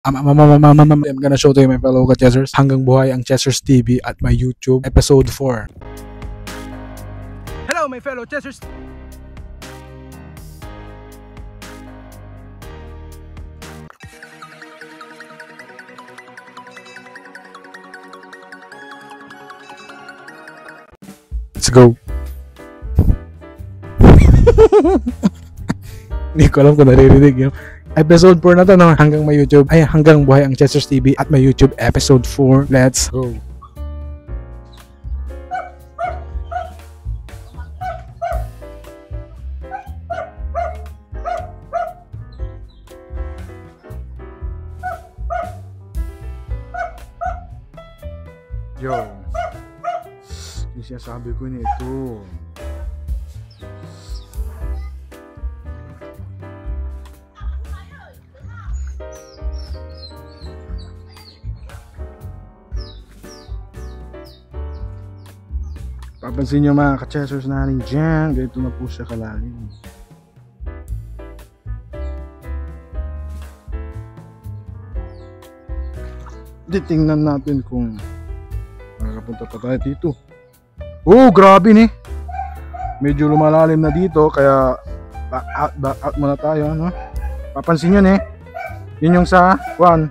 I'm gonna show to you my fellow ka-Chessers hanggang buhay ang Chessers TV at my YouTube episode 4. Hello my fellow Chessers! Let's go! Hindi ko alam kung naririnig yun. Episode 4 na to, no? Hanggang may YouTube. Ay, hanggang buhay ang Chessers TV at may YouTube episode 4. Let's go! Yo! Yung sinasabi ko nito. Papansin nyo mga ka-Chessers natin dyan, ganito na po siya kalalim. Tingnan natin kung makakapunta pa tayo dito. Oh, grabe ni. Medyo lumalalim na dito, kaya back out muna tayo, no? Papansin nyo ni, yun yung sa 1.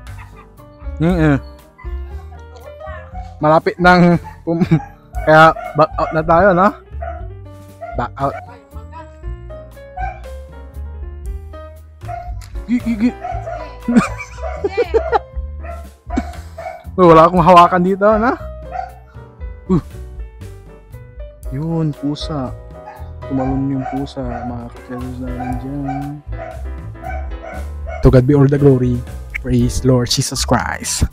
Malapit ng kaya back out na tayo, no? Back out. Wala akong hawakan dito, no? Yun, pusa. Tumalon yung pusa, mga ka-Chessers natin dyan. To God be all the glory. Praise Lord Jesus Christ.